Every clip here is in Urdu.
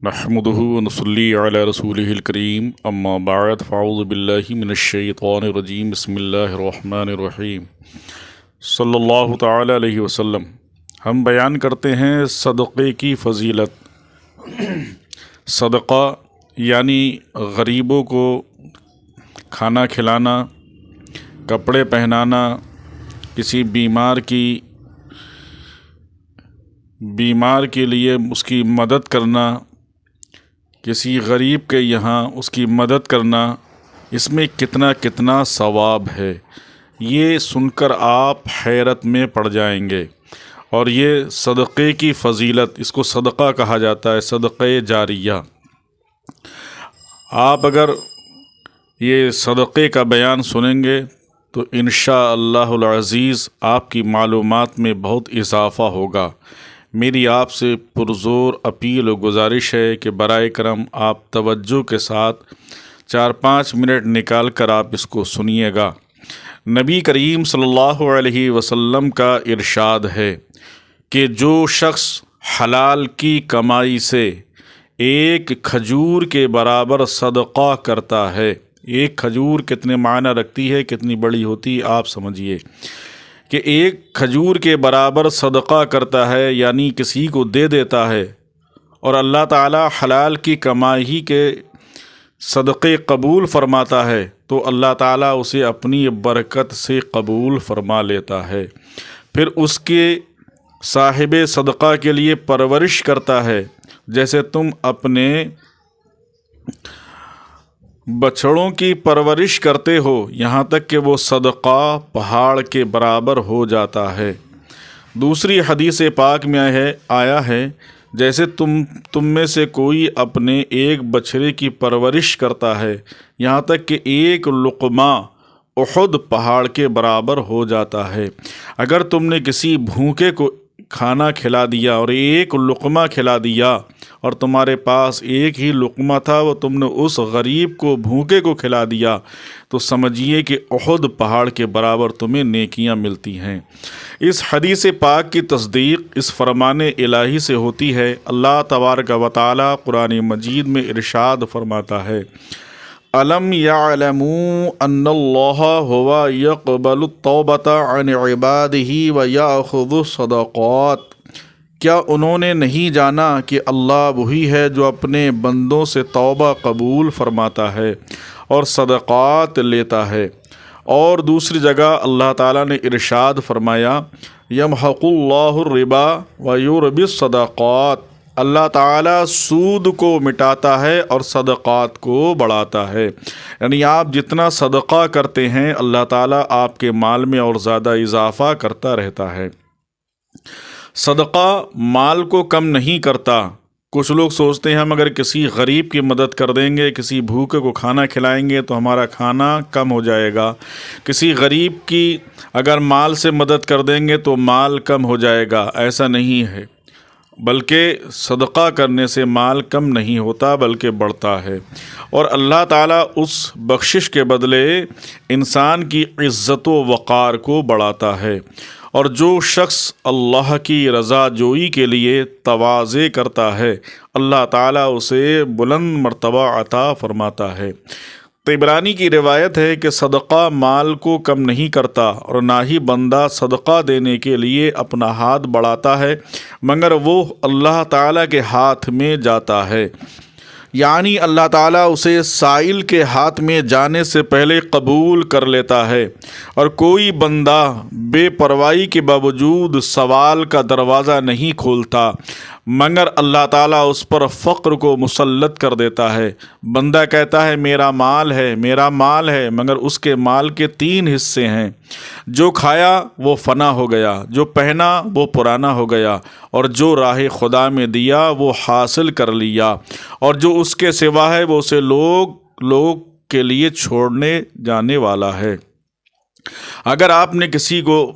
نحمده ونصلي على رسوله الكريم اما بعد فاعوذ باللہ من الشیطان الرجیم بسم اللہ الرحمن الرحیم صلی اللہ تعالی علیہ وسلم۔ ہم بیان کرتے ہیں صدقے کی فضیلت۔ صدقہ یعنی غریبوں کو کھانا کھلانا، کپڑے پہنانا، کسی بیمار کے لیے اس کی مدد کرنا، کسی غریب کے یہاں اس کی مدد کرنا، اس میں کتنا ثواب ہے، یہ سن کر آپ حیرت میں پڑ جائیں گے۔ اور یہ صدقے کی فضیلت، اس کو صدقہ کہا جاتا ہے، صدقے جاریہ۔ آپ اگر یہ صدقے کا بیان سنیں گے تو انشاءاللہ العزیز آپ کی معلومات میں بہت اضافہ ہوگا۔ میری آپ سے پرزور اپیل و گزارش ہے کہ برائے کرم آپ توجہ کے ساتھ 4-5 منٹ نکال کر آپ اس کو سنیے گا۔ نبی کریم صلی اللہ علیہ وسلم کا ارشاد ہے کہ جو شخص حلال کی کمائی سے ایک کھجور کے برابر صدقہ کرتا ہے، ایک کھجور کتنے معنی رکھتی ہے، کتنی بڑی ہوتی ہے، آپ سمجھیے کہ ایک کھجور کے برابر صدقہ کرتا ہے، یعنی کسی کو دے دیتا ہے، اور اللہ تعالی حلال کی کمائی کے صدقے قبول فرماتا ہے تو اللہ تعالیٰ اسے اپنی برکت سے قبول فرما لیتا ہے۔ پھر اس کے صاحب صدقہ کے لیے پرورش کرتا ہے، جیسے تم اپنے بچڑوں کی پرورش کرتے ہو، یہاں تک کہ وہ صدقہ پہاڑ کے برابر ہو جاتا ہے۔ دوسری حدیث پاک میں آیا ہے جیسے تم میں سے کوئی اپنے ایک بچھڑے کی پرورش کرتا ہے، یہاں تک کہ ایک لقمہ احد پہاڑ کے برابر ہو جاتا ہے۔ اگر تم نے کسی بھوکے کو کھانا کھلا دیا اور ایک لقمہ کھلا دیا، اور تمہارے پاس ایک ہی لقمہ تھا، وہ تم نے اس غریب کو، بھوکے کو کھلا دیا، تو سمجھیے کہ احد پہاڑ کے برابر تمہیں نیکیاں ملتی ہیں۔ اس حدیث پاک کی تصدیق اس فرمان الہی سے ہوتی ہے۔ اللہ تبارک و تعالی قرآن مجید میں ارشاد فرماتا ہے، الم یعلموا ان اللہ هو یقبل التوبۃ عن عبادہ ویأخذ الصدقات۔ کیا انہوں نے نہیں جانا کہ اللہ وہی ہے جو اپنے بندوں سے توبہ قبول فرماتا ہے اور صدقات لیتا ہے۔ اور دوسری جگہ اللہ تعالیٰ نے ارشاد فرمایا، یمحق اللہ الربا ویربی الصدقات۔ اللہ تعالیٰ سود کو مٹاتا ہے اور صدقات کو بڑھاتا ہے، یعنی آپ جتنا صدقہ کرتے ہیں اللہ تعالیٰ آپ کے مال میں اور زیادہ اضافہ کرتا رہتا ہے۔ صدقہ مال کو کم نہیں کرتا۔ کچھ لوگ سوچتے ہیں ہم اگر کسی غریب کی مدد کر دیں گے، کسی بھوکے کو کھانا کھلائیں گے تو ہمارا کھانا کم ہو جائے گا، کسی غریب کی اگر مال سے مدد کر دیں گے تو مال کم ہو جائے گا۔ ایسا نہیں ہے، بلکہ صدقہ کرنے سے مال کم نہیں ہوتا بلکہ بڑھتا ہے، اور اللہ تعالیٰ اس بخشش کے بدلے انسان کی عزت و وقار کو بڑھاتا ہے۔ اور جو شخص اللہ کی رضا جوئی کے لیے تواضع کرتا ہے، اللہ تعالیٰ اسے بلند مرتبہ عطا فرماتا ہے۔ طبرانی کی روایت ہے کہ صدقہ مال کو کم نہیں کرتا، اور نہ ہی بندہ صدقہ دینے کے لیے اپنا ہاتھ بڑھاتا ہے مگر وہ اللہ تعالیٰ کے ہاتھ میں جاتا ہے، یعنی اللہ تعالیٰ اسے سائل کے ہاتھ میں جانے سے پہلے قبول کر لیتا ہے۔ اور کوئی بندہ بے پرواہی کے باوجود سوال کا دروازہ نہیں کھولتا مگر اللہ تعالیٰ اس پر فقر کو مسلط کر دیتا ہے۔ بندہ کہتا ہے میرا مال ہے، میرا مال ہے، مگر اس کے مال کے 3 حصے ہیں، جو کھایا وہ فنا ہو گیا، جو پہنا وہ پرانا ہو گیا، اور جو راہ خدا میں دیا وہ حاصل کر لیا، اور جو اس کے سوا ہے وہ اسے لوگ کے لیے چھوڑنے جانے والا ہے۔ اگر آپ نے کسی کو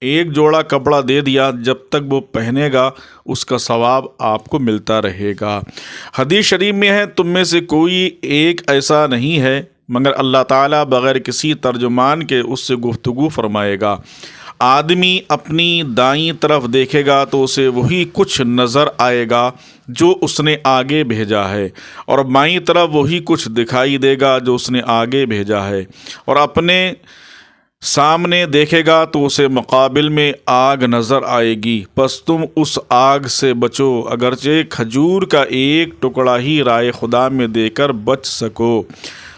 ایک جوڑا کپڑا دے دیا، جب تک وہ پہنے گا اس کا ثواب آپ کو ملتا رہے گا۔ حدیث شریف میں ہے، تم میں سے کوئی ایک ایسا نہیں ہے مگر اللہ تعالیٰ بغیر کسی ترجمان کے اس سے گفتگو فرمائے گا۔ آدمی اپنی دائیں طرف دیکھے گا تو اسے وہی کچھ نظر آئے گا جو اس نے آگے بھیجا ہے، اور بائیں طرف وہی کچھ دکھائی دے گا جو اس نے آگے بھیجا ہے، اور اپنے سامنے دیکھے گا تو اسے مقابل میں آگ نظر آئے گی، پس تم اس آگ سے بچو، اگرچہ کھجور کا ایک ٹکڑا ہی رائے خدا میں دے کر بچ سکو۔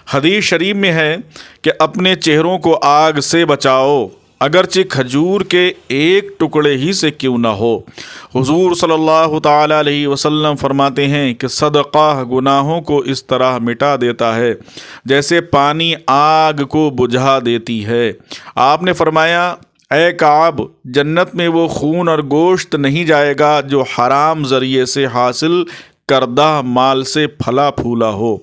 حدیث شریف میں ہے کہ اپنے چہروں کو آگ سے بچاؤ، اگرچہ کھجور کے ایک ٹکڑے ہی سے کیوں نہ ہو۔ حضور صلی اللہ تعالی علیہ وسلم فرماتے ہیں کہ صدقہ گناہوں کو اس طرح مٹا دیتا ہے جیسے پانی آگ کو بجھا دیتی ہے۔ آپ نے فرمایا، اے کعب، جنت میں وہ خون اور گوشت نہیں جائے گا جو حرام ذریعے سے حاصل کردہ مال سے پھلا پھولا ہو۔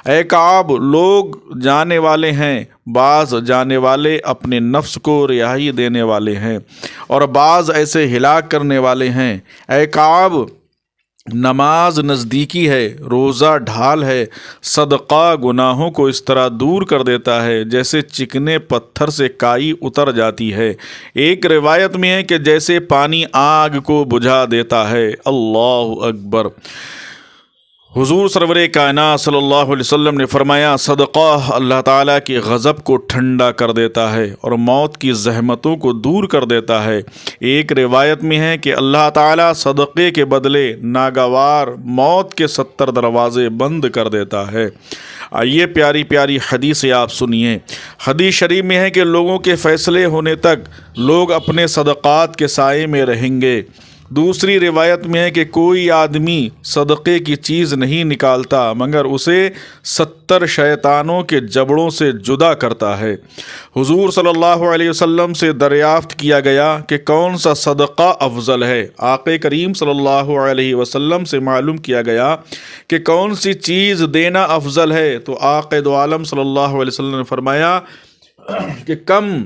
اے کعب، لوگ جانے والے ہیں، بعض جانے والے اپنے نفس کو رہائی دینے والے ہیں اور بعض ایسے ہلاک کرنے والے ہیں۔ اے کعب، نماز نزدیکی ہے، روزہ ڈھال ہے، صدقہ گناہوں کو اس طرح دور کر دیتا ہے جیسے چکنے پتھر سے کائی اتر جاتی ہے۔ ایک روایت میں ہے کہ جیسے پانی آگ کو بجھا دیتا ہے۔ اللہ اکبر۔ حضور سرور کائنات صلی اللہ علیہ وسلم نے فرمایا، صدقہ اللہ تعالیٰ کے غضب کو ٹھنڈا کر دیتا ہے اور موت کی زحمتوں کو دور کر دیتا ہے۔ ایک روایت میں ہے کہ اللہ تعالیٰ صدقے کے بدلے ناگوار موت کے 70 دروازے بند کر دیتا ہے۔ آئیے پیاری پیاری حدیثیں آپ سنیے۔ حدیث شریف میں ہے کہ لوگوں کے فیصلے ہونے تک لوگ اپنے صدقات کے سائے میں رہیں گے۔ دوسری روایت میں ہے کہ کوئی آدمی صدقے کی چیز نہیں نکالتا مگر اسے 70 شیطانوں کے جبڑوں سے جدا کرتا ہے۔ حضور صلی اللہ علیہ وسلم سے دریافت کیا گیا کہ کون سا صدقہ افضل ہے۔ آقا کریم صلی اللہ علیہ وسلم سے معلوم کیا گیا کہ کون سی چیز دینا افضل ہے، تو آقا دو عالم صلی اللہ علیہ وسلم نے فرمایا کہ کم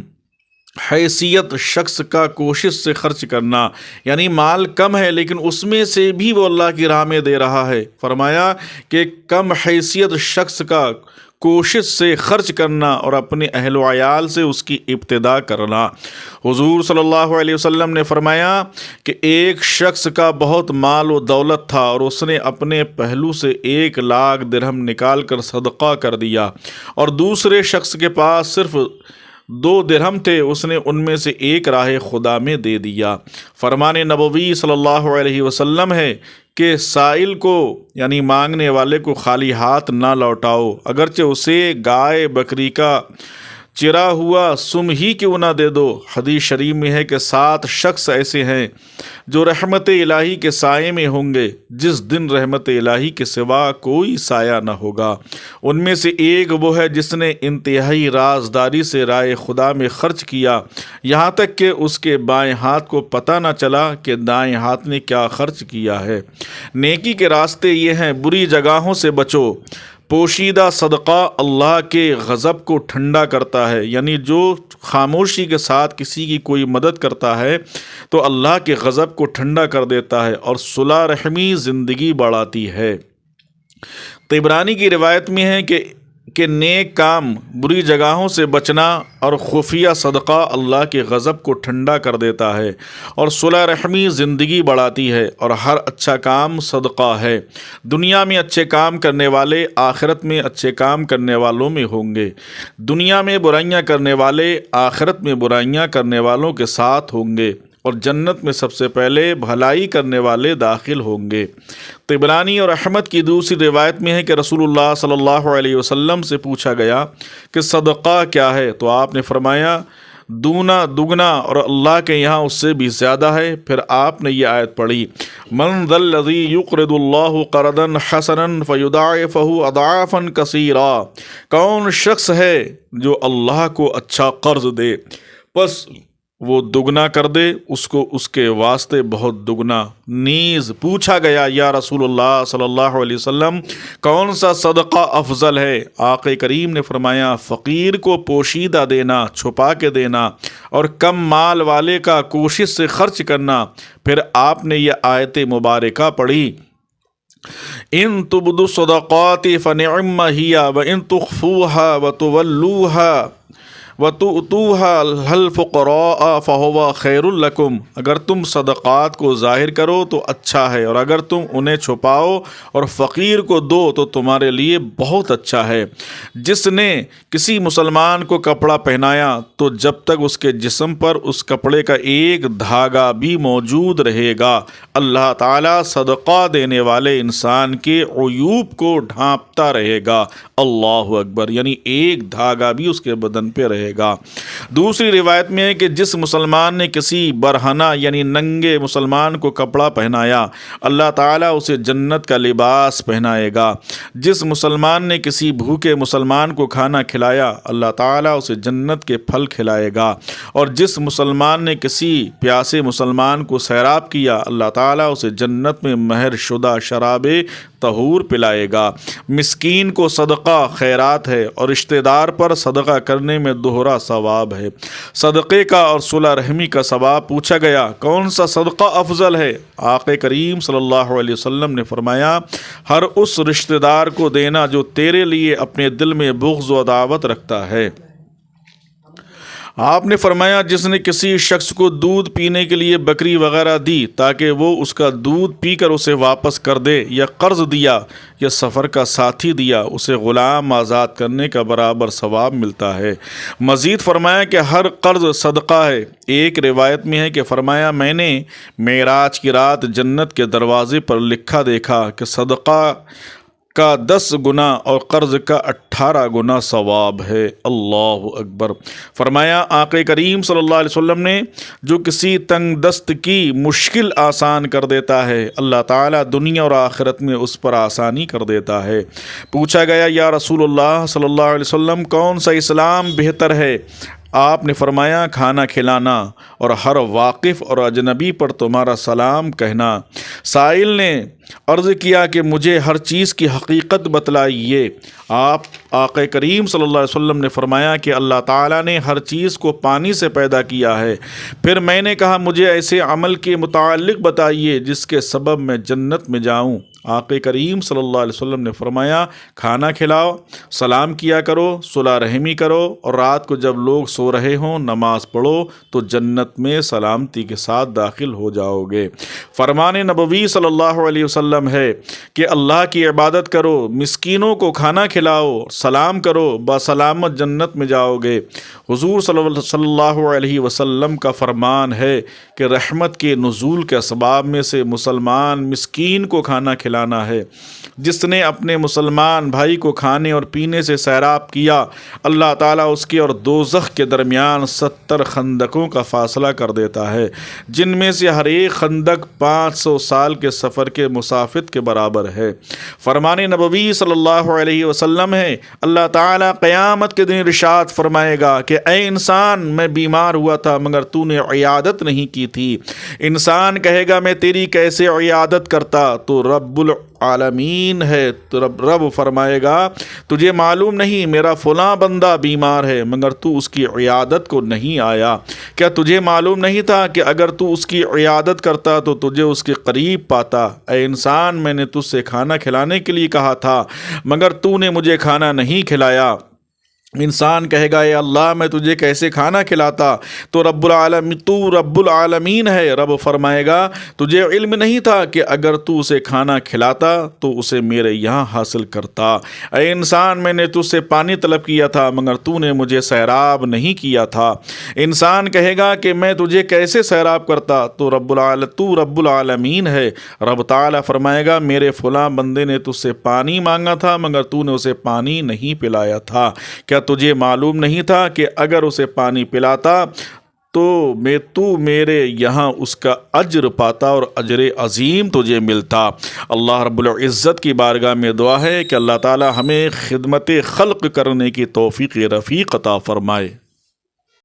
حیثیت شخص کا کوشش سے خرچ کرنا، یعنی مال کم ہے لیکن اس میں سے بھی وہ اللہ کی راہ میں دے رہا ہے۔ فرمایا کہ کم حیثیت شخص کا کوشش سے خرچ کرنا اور اپنے اہل و عیال سے اس کی ابتدا کرنا۔ حضور صلی اللہ علیہ وسلم نے فرمایا کہ ایک شخص کا بہت مال و دولت تھا اور اس نے اپنے پہلو سے 1 لاکھ درہم نکال کر صدقہ کر دیا، اور دوسرے شخص کے پاس صرف 2 درہم تھے، اس نے ان میں سے 1 راہ خدا میں دے دیا۔ فرمان نبوی صلی اللہ علیہ وسلم ہے کہ سائل کو یعنی مانگنے والے کو خالی ہاتھ نہ لوٹاؤ، اگرچہ اسے گائے بکری کا چرا ہوا سم ہی کیوں نہ دے دو۔ حدیث شریف میں ہے کہ 7 شخص ایسے ہیں جو رحمت الہی کے سائے میں ہوں گے جس دن رحمت الہی کے سوا کوئی سایہ نہ ہوگا۔ ان میں سے ایک وہ ہے جس نے انتہائی رازداری سے رائے خدا میں خرچ کیا، یہاں تک کہ اس کے بائیں ہاتھ کو پتہ نہ چلا کہ دائیں ہاتھ نے کیا خرچ کیا ہے۔ نیکی کے راستے یہ ہیں، بری جگہوں سے بچو۔ پوشیدہ صدقہ اللہ کے غضب کو ٹھنڈا کرتا ہے، یعنی جو خاموشی کے ساتھ کسی کی کوئی مدد کرتا ہے تو اللہ کے غضب کو ٹھنڈا کر دیتا ہے، اور صلح رحمی زندگی بڑھاتی ہے۔ طبرانی کی روایت میں ہے کہ نیک کام، بری جگہوں سے بچنا اور خفیہ صدقہ اللہ کے غضب کو ٹھنڈا کر دیتا ہے اور صلح رحمی زندگی بڑھاتی ہے، اور ہر اچھا کام صدقہ ہے۔ دنیا میں اچھے کام کرنے والے آخرت میں اچھے کام کرنے والوں میں ہوں گے، دنیا میں برائیاں کرنے والے آخرت میں برائیاں کرنے والوں کے ساتھ ہوں گے، اور جنت میں سب سے پہلے بھلائی کرنے والے داخل ہوں گے۔ طبرانی اور احمد کی دوسری روایت میں ہے کہ رسول اللہ صلی اللہ علیہ وسلم سے پوچھا گیا کہ صدقہ کیا ہے، تو آپ نے فرمایا دونا دگنا اور اللہ کے یہاں اس سے بھی زیادہ ہے۔ پھر آپ نے یہ آیت پڑھی، من ذا الذی یقرض اللہ قرضا حسنا فیضاعفہ اضعافا کثیرا، کون شخص ہے جو اللہ کو اچھا قرض دے پس وہ دگنا کر دے اس کو اس کے واسطے بہت دگنا۔ نیز پوچھا گیا، یا رسول اللہ صلی اللہ علیہ وسلم کون سا صدقہ افضل ہے؟ آقا کریم نے فرمایا فقیر کو پوشیدہ دینا، چھپا کے دینا، اور کم مال والے کا کوشش سے خرچ کرنا۔ پھر آپ نے یہ آیت مبارکہ پڑھی، ان تبدوا الصدقات فنعم هي وان تخفوها وتولوها وَتُؤْتُوهَا الْفُقَرَاءَ فَهُوَ خَيْرٌ لَكُمْ، اگر تم صدقات کو ظاہر کرو تو اچھا ہے، اور اگر تم انہیں چھپاؤ اور فقیر کو دو تو تمہارے لیے بہت اچھا ہے۔ جس نے کسی مسلمان کو کپڑا پہنایا تو جب تک اس کے جسم پر اس کپڑے کا ایک دھاگا بھی موجود رہے گا، اللہ تعالیٰ صدقہ دینے والے انسان کے عیوب کو ڈھانپتا رہے گا۔ اللہ اکبر، یعنی ایک دھاگا بھی اس کے بدن پہ رہے گا۔ دوسری روایت میں ہے کہ جس مسلمان نے کسی برہنہ یعنی ننگے مسلمان کو کپڑا پہنایا، اللہ تعالیٰ اسے جنت کا لباس پہنائے گا۔ جس مسلمان نے کسی بھوکے مسلمان کو کھانا کھلایا، اللہ تعالیٰ اسے جنت کے پھل کھلائے گا۔ اور جس مسلمان نے کسی پیاسے مسلمان کو سیراب کیا، اللہ تعالیٰ اسے جنت میں مہر شدہ شراب طہور پلائے گا۔ مسکین کو صدقہ خیرات ہے اور رشتہ دار پر صدقہ کرنے میں دوہرا ثواب ہے۔ صدقے کا اور صلہ رحمی کا ثواب پوچھا گیا، کون سا صدقہ افضل ہے؟ آقا کریم صلی اللہ علیہ وسلم نے فرمایا، ہر اس رشتہ دار کو دینا جو تیرے لیے اپنے دل میں بغض و عداوت رکھتا ہے۔ آپ نے فرمایا، جس نے کسی شخص کو دودھ پینے کے لیے بکری وغیرہ دی تاکہ وہ اس کا دودھ پی کر اسے واپس کر دے، یا قرض دیا یا سفر کا ساتھی دیا، اسے غلام آزاد کرنے کا برابر ثواب ملتا ہے۔ مزید فرمایا کہ ہر قرض صدقہ ہے۔ ایک روایت میں ہے کہ فرمایا، میں نے معراج کی رات جنت کے دروازے پر لکھا دیکھا کہ صدقہ کا 10 گنا اور قرض کا 18 گنا ثواب ہے۔ اللہ اکبر۔ فرمایا آقا کریم صلی اللہ علیہ وسلم نے، جو کسی تنگ دست کی مشکل آسان کر دیتا ہے، اللہ تعالیٰ دنیا اور آخرت میں اس پر آسانی کر دیتا ہے۔ پوچھا گیا، یا رسول اللہ صلی اللہ علیہ وسلم، کون سا اسلام بہتر ہے؟ آپ نے فرمایا، کھانا کھلانا اور ہر واقف اور اجنبی پر تمہارا سلام کہنا۔ سائل نے عرض کیا کہ مجھے ہر چیز کی حقیقت بتلائیے۔ آپ آقا کریم صلی اللہ علیہ وسلم نے فرمایا کہ اللہ تعالیٰ نے ہر چیز کو پانی سے پیدا کیا ہے۔ پھر میں نے کہا، مجھے ایسے عمل کے متعلق بتائیے جس کے سبب میں جنت میں جاؤں۔ آقا کریم صلی اللہ علیہ وسلم نے فرمایا، کھانا کھلاؤ، سلام کیا کرو، صلہ رحمی کرو، اور رات کو جب لوگ سو رہے ہوں نماز پڑھو تو جنت میں سلامتی کے ساتھ داخل ہو جاؤ گے۔ فرمان نبوی صلی اللہ علیہ وسلم ہے کہ اللہ کی عبادت کرو، مسکینوں کو کھانا کھلاؤ، سلام کرو، بسلامت جنت میں جاؤ گے۔ حضور صلی اللہ علیہ وسلم کا فرمان ہے کہ رحمت کے نزول کے اسباب میں سے مسلمان مسکین کو کھانا کھلانا ہے۔ جس نے اپنے مسلمان بھائی کو کھانے اور پینے سے سیراب کیا، اللہ تعالیٰ اس کے اور دوزخ کے درمیان 70 خندقوں کا فاصلہ کر دیتا ہے، جن میں سے ہر ایک خندق 500 سال کے سفر کے مسافت کے برابر ہے۔ فرمان نبوی صلی اللہ علیہ وسلم ہے، اللہ تعالیٰ قیامت کے دن ارشاد فرمائے گا کہ اے انسان، میں بیمار ہوا تھا مگر تو نے عیادت نہیں کی تھی۔ انسان کہے گا، میں تیری کیسے عیادت کرتا؟ تو رب العالمین ہے، تو رب فرمائے گا، تجھے معلوم نہیں میرا فلاں بندہ بیمار ہے مگر تو اس کی عیادت کو نہیں آیا؟ کیا تجھے معلوم نہیں تھا کہ اگر تو اس کی عیادت کرتا تو تجھے اس کے قریب پاتا؟ اے انسان، میں نے تجھ سے کھانا کھلانے کے لیے کہا تھا مگر تو نے مجھے کھانا نہیں کھلایا۔ انسان کہے گا، اے اللہ، میں تجھے کیسے کھانا کھلاتا؟ تو رب العالمین ہے، رب فرمائے گا، تجھے علم نہیں تھا کہ اگر تو اسے کھانا کھلاتا تو اسے میرے یہاں حاصل کرتا۔ اے انسان، میں نے تجھ سے پانی طلب کیا تھا مگر تو نے مجھے سیراب نہیں کیا تھا۔ انسان کہے گا کہ میں تجھے کیسے سیراب کرتا؟ تو رب العالمین ہے، رب تعالیٰ فرمائے گا، میرے فلاں بندے نے تجھ سے پانی مانگا تھا مگر تو نے اسے پانی نہیں پلایا تھا۔ کیا تجھے معلوم نہیں تھا کہ اگر اسے پانی پلاتا تو میرے یہاں اس کا اجر پاتا اور اجر عظیم تجھے ملتا؟ اللہ رب العزت کی بارگاہ میں دعا ہے کہ اللہ تعالی ہمیں خدمت خلق کرنے کی توفیق رفیق عطا فرمائے۔